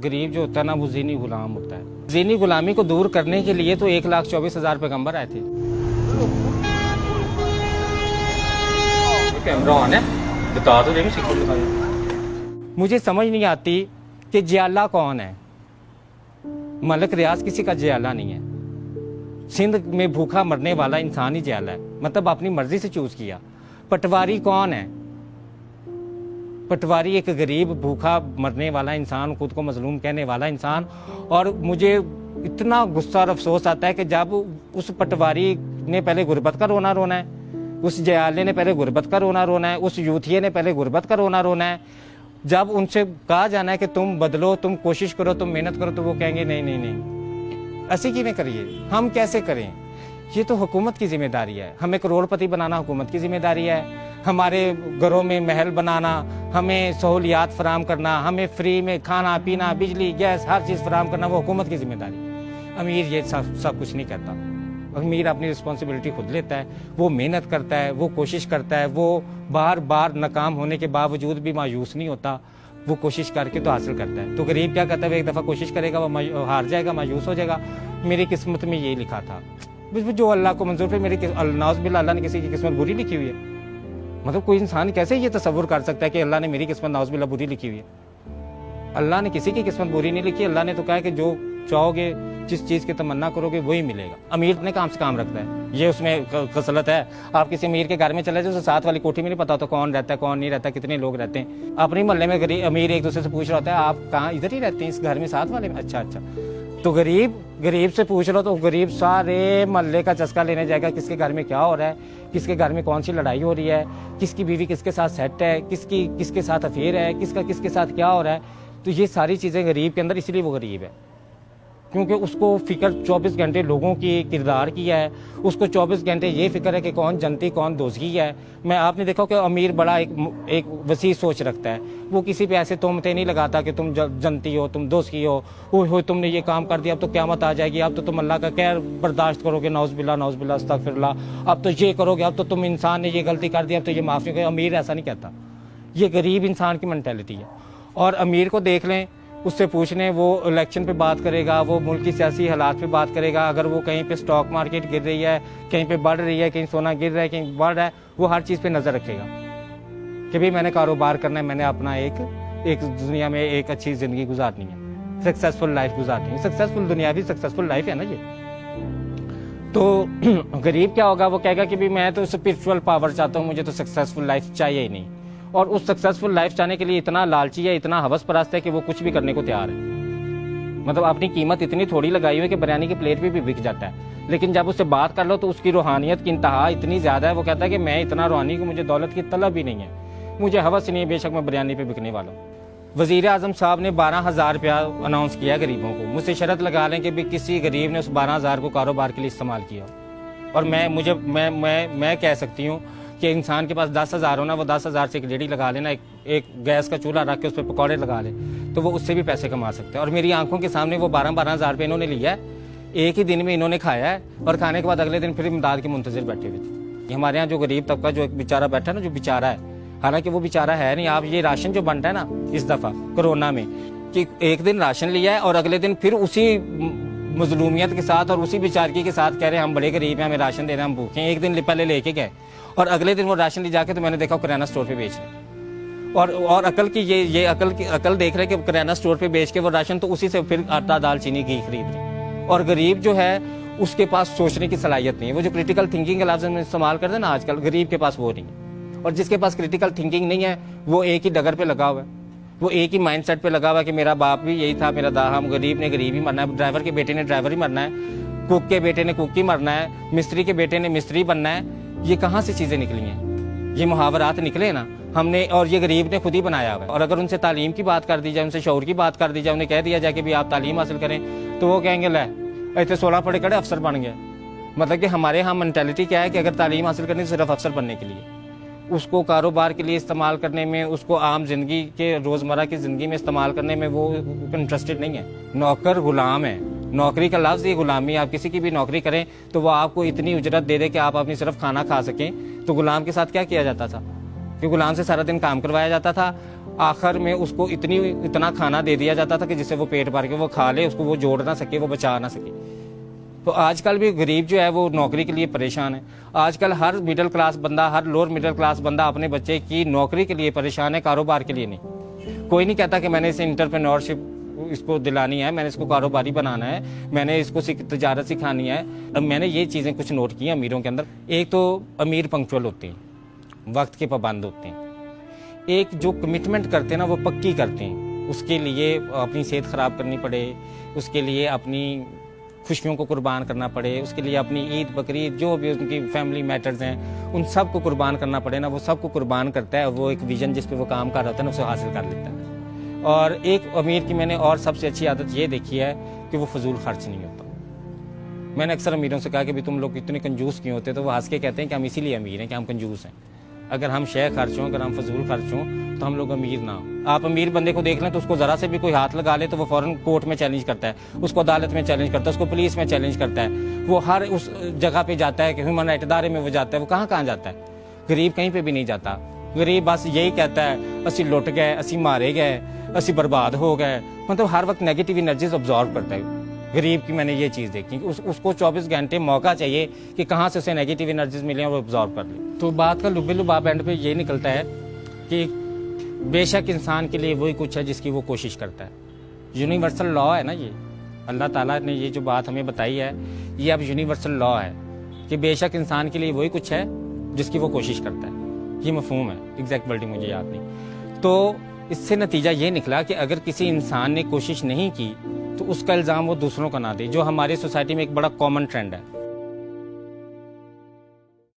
गरीब जो होता है ना वो ज़ीनी गुलाम होता है। ज़ीनी गुलामी को दूर करने के लिए तो 1,24,000 पैगंबर आए थे। कैमरा ऑन है, बता तो देंगे सिक्कों दिखाओ। मुझे समझ नहीं आती कि जियाला कौन है। मलक रियाज किसी का जियाला नहीं है। सिंध में भूखा मरने वाला इंसान ही जियाला है, मतलब अपनी मर्जी से चूज किया। पटवारी कौन है? पटवारी एक गरीब भूखा मरने वाला इंसान, खुद को मजलूम कहने वाला इंसान। और मुझे इतना गुस्सा और अफसोस आता है कि जब उस पटवारी ने पहले गुर्बत का रोना रोना है, उस जयाले ने पहले गुर्बत का रोना रोना है, उस यूथिये ने पहले गुर्बत का रोना रोना है। जब उनसे कहा जाना है कि तुम बदलो, तुम कोशिश करो, तुम मेहनत करो, तो वो कहेंगे नहीं नहीं नहीं, ऐसे की नहीं करिए, हम कैसे करें, ये तो हुकूमत की जिम्मेदारी है। हमें करोड़पति बनाना हुकूमत की जिम्मेदारी है। हमारे घरों में महल बनाना, हमें सहूलियात फराम करना, हमें फ्री में खाना पीना, बिजली, गैस, हर चीज़ फराम करना, वो हुकूमत की जिम्मेदारी है। अमीर ये सब कुछ नहीं करता। अमीर अपनी रिस्पॉन्सिबिलिटी खुद लेता है, वो मेहनत करता है, वो कोशिश करता है, वो बार बार नाकाम होने के बावजूद भी मायूस नहीं होता, वो कोशिश करके तो हासिल करता है। तो गरीब क्या करता है, एक दफ़ा कोशिश करेगा, वो हार जाएगा, मायूस हो जाएगा। मेरी किस्मत में ये लिखा था, जो अल्लाह को मंजूर है। मेरी नाउज़ बिल्लाह, अल्लाह ने किसी की किस्मत बुरी लिखी हुई है। मतलब कोई इंसान कैसे ये तसव्वुर कर सकता है कि अल्लाह ने मेरी किस्मत नाउज़ बिल्लाह बुरी लिखी हुई है? अल्लाह ने किसी की किस्मत बुरी नहीं लिखी। अल्लाह ने तो कहा है कि जो चाहोगे, जिस चीज़ की तमन्ना करोगे वही मिलेगा। अमीर अपने काम से काम रखता है, ये उसमें खसलत है। आप किसी अमीर के घर में चले जाओ, साथ वाली कोठी में नहीं पता होता कौन रहता है कौन नहीं रहता, कितने लोग रहते हैं। अपने मोहल्ले में गरीब अमीर एक दूसरे से पूछ रहा होता है, आप कहाँ, इधर ही रहते हैं इस घर में साथ वाले में? अच्छा अच्छा। तो गरीब से पूछ लो तो गरीब सारे मोहल्ले का चस्का लेने जाएगा, किसके घर में क्या हो रहा है, किसके घर में कौन सी लड़ाई हो रही है, किसकी बीवी किसके साथ सेट है, किसके साथ अफेयर है, किसका किसके साथ क्या हो रहा है। तो ये सारी चीज़ें गरीब के अंदर, इसलिए वो गरीब है, क्योंकि उसको फिक्र 24 घंटे लोगों की किरदार की है। उसको 24 घंटे ये फिक्र है कि कौन जनती कौन दोज़गी है। मैं आपने देखा कि अमीर बड़ा एक वसी सोच रखता है, वो किसी पे ऐसे तोहमतें नहीं लगाता कि तुम जनती हो, तुम दोज़गी हो तुमने ये काम कर दिया, अब तो क़यामत आ जाएगी, अब तो तुम अल्लाह का कहर बर्दाश्त करोगे, नाउज़ बिल्लाह अस्तगफिरुल्लाह, अब तो ये करोगे, अब तो तुम इंसान ने ये गलती कर दी, अब तो ये माफ़ी करो। अमीर ऐसा नहीं कहता, ये गरीब इंसान की मेंटालिटी है। और अमीर को देख लें, उससे पूछने, वो इलेक्शन पे बात करेगा, वो मुल्क की सियासी हालात पे बात करेगा। अगर वो कहीं पे स्टॉक मार्केट गिर रही है, कहीं पे बढ़ रही है, कहीं सोना गिर रहा है, कहीं बढ़ रहा है, वो हर चीज़ पे नज़र रखेगा कि भाई मैंने कारोबार करना है, मैंने अपना एक दुनिया में एक अच्छी ज़िंदगी गुजारनी है, सक्सेसफुल लाइफ गुजारनी है। सक्सेसफुल दुनिया भी सक्सेसफुल लाइफ है ना ये। तो गरीब क्या होगा, वो कहेगा कि भाई मैं तो स्पिरिचुअल पावर चाहता हूँ, मुझे तो सक्सेसफुल लाइफ चाहिए ही नहीं। और उस सक्सेसफुल लाइफ चाहने के लिए इतना लालची है, इतना हवस परस्त है कि वो कुछ भी करने को तैयार है। मतलब अपनी कीमत इतनी थोड़ी लगाई हुई है कि बिरयानी की प्लेट पे भी बिक जाता है। लेकिन जब उससे बात कर लो तो उसकी रूहानियत की इंतहा इतनी ज़्यादा है, वो कहता है कि मैं इतना रूहानी कि मुझे दौलत की तलब भी नहीं है, मुझे हवस नहीं है, बेशक मैं बिरयानी पे बिकने वाला हूँ। वज़ीर आज़म साहब ने 12,000 रुपया अनाउंस किया गरीबों को। मुझसे शर्त लगा लें कि भी किसी गरीब ने उस 12,000 को कारोबार के लिए इस्तेमाल किया, और मैं कह सकती हूँ कि इंसान के पास 10,000 हो ना, वो 10,000 से एक रेडी लगा लेना, एक गैस का चूल्हा रख के उस पर पकौड़े लगा ले, तो वो उससे भी पैसे कमा सकते हैं। और मेरी आंखों के सामने वो 12,000 रुपये इन्होंने लिया है, एक ही दिन में इन्होंने खाया है, और खाने के बाद अगले दिन फिर इमदाद के मुंतजिर बैठे हुए थे। हमारे यहाँ जो गरीब तबका, जो एक बेचारा बैठा है ना, जो बेचारा है, हालांकि वो बेचारा है नहीं। आप ये राशन जो बनता है ना इस दफ़ा कोरोना में, कि एक दिन राशन लिया है और अगले दिन फिर उसी मजलूमियत के साथ और उसी बेचारगी के साथ कह रहे हैं हम बड़े गरीब हैं, हमें राशन दे रहे हैं, हम भूखे हैं। एक दिन पहले लेके गए और अगले दिन वो राशन ले जाके, तो मैंने देखा किराना स्टोर पे बेच रहे। और अकल की ये अकल देख रहे कि किराना स्टोर पे बेच के वो राशन, तो उसी से फिर आटा दाल चीनी घी खरीद रहे। और गरीब जो है उसके पास सोचने की सलाहियत नहीं है। वो जो क्रिटिकल थिंकिंग के लफ्ज़ में इस्तेमाल करते हैं ना आजकल, गरीब के पास वो नहीं है। और जिसके पास क्रिटिकल थिंकिंग नहीं है, वो एक ही डगर पे लगा हुआ है, वो एक ही माइंड सेट पे लगा हुआ है कि मेरा बाप भी यही था, मेरा हम गरीब ने गरीब ही मरना है, ड्राइवर के बेटे ने ड्राइवर ही मरना है, कुक के बेटे ने कुक ही मरना है, मिस्त्री के बेटे ने मिस्त्री बनना है। ये कहाँ से चीज़ें निकली हैं? ये मुहावरात निकले ना हमने, और ये गरीब ने खुद ही बनाया हुआ है। और अगर उनसे तालीम की बात कर दी जाए, उनसे शऊर की बात कर दी जाए, उन्हें कह दिया जाए कि भाई आप तालीम हासिल करें, तो वो कहेंगे ले ऐसे 16 पढ़े कड़े अफसर बन गए। मतलब कि हमारे यहाँ मेंटालिटी क्या है कि अगर तालीम हासिल करनी सिर्फ अफसर बनने के लिए, उसको कारोबार के लिए इस्तेमाल करने में, उसको आम जिंदगी के रोज़मर्रा की ज़िंदगी में इस्तेमाल करने में वो इंटरेस्टेड नहीं है। नौकर गुलाम है, नौकरी का लफ्ज़ ये गुलामी। आप किसी की भी नौकरी करें तो वो आपको इतनी उजरत दे दे कि आप अपनी सिर्फ खाना खा सकें। तो गुलाम के साथ क्या किया जाता था कि गुलाम से सारा दिन काम करवाया जाता था, आखिर में उसको इतना खाना दे दिया जाता था कि जिससे वो पेट भर के वो खा ले, उसको वो जोड़ ना सके, वो बचा ना सके। तो आजकल भी गरीब जो है वो नौकरी के लिए परेशान है। आजकल हर मिडिल क्लास बंदा, हर लोअर मिडिल क्लास बंदा अपने बच्चे की नौकरी के लिए परेशान है, कारोबार के लिए नहीं। कोई नहीं कहता कि मैंने इसे एंटरप्रेन्योरशिप इसको दिलानी है, मैंने इसको कारोबारी बनाना है, मैंने इसको तजारत सिखानी है। अब मैंने ये चीज़ें कुछ नोट की अमीरों के अंदर। एक तो अमीर पंक्चुअल होते हैं, वक्त के पाबंद होते हैं। एक जो कमिटमेंट करते हैं ना वो पक्की करते हैं। उसके लिए अपनी सेहत ख़राब करनी पड़े, उसके लिए अपनी खुशियों को कुर्बान करना पड़े, उसके लिए अपनी ईद बकरीद जो भी उनकी फैमिली मैटर्स हैं उन सब को कुर्बान करना पड़े ना, वो सब को कुर्बान करता है। वो एक विजन जिस पे वो काम कर रहा था ना उसे हासिल कर लेता है। और एक अमीर की मैंने और सबसे अच्छी आदत ये देखी है कि वो फजूल खर्च नहीं होता। मैंने अक्सर अमीरों से कहा कि भाई तुम लोग इतने कंजूस क्यों होते, तो वो हंस के कहते हैं कि हम इसीलिए अमीर हैं कि हम कंजूस हैं। अगर हम शय खर्च हों, अगर हम फजूल खर्च हों तो हम लोग अमीर ना हो। आप अमीर बंदे को देख लें तो उसको ज़रा से भी कोई हाथ लगा ले तो वो फ़ौरन कोर्ट में चैलेंज करता है, उसको अदालत में चैलेंज करता है, उसको पुलिस में चैलेंज करता है। वो हर उस जगह पे जाता है कि ह्यूमन राइट इदारे में वो जाता है। वो कहाँ कहाँ जाता है? गरीब कहीं पर भी नहीं जाता। गरीब बस यही कहता है असी लुट गए, असी मारे गए, असी बर्बाद हो गए। मतलब हर वक्त नेगेटिव एनर्जीज ऑब्जॉर्व करता है। गरीब की मैंने ये चीज़ देखी कि उसको 24 घंटे मौका चाहिए कि कहाँ से उसे नेगेटिव एनर्जीज मिले और वो ऑब्जॉर्व कर ले। तो बात का लुबे लुबाब एंड पे ये निकलता है कि बेशक इंसान के लिए वही कुछ है जिसकी वो कोशिश करता है। यूनिवर्सल लॉ है ना ये, अल्लाह ताला ने ये जो बात हमें बताई है ये अब यूनिवर्सल लॉ है कि बेशक इंसान के लिए वही कुछ है जिसकी वो कोशिश करता है। ये मफहूम है, एग्जैक्ट वर्डिंग मुझे याद नहीं। तो इससे नतीजा ये निकला कि अगर किसी इंसान ने कोशिश नहीं की तो उसका इल्ज़ाम वो दूसरों का ना दे, जो हमारी सोसाइटी में एक बड़ा कॉमन ट्रेंड है।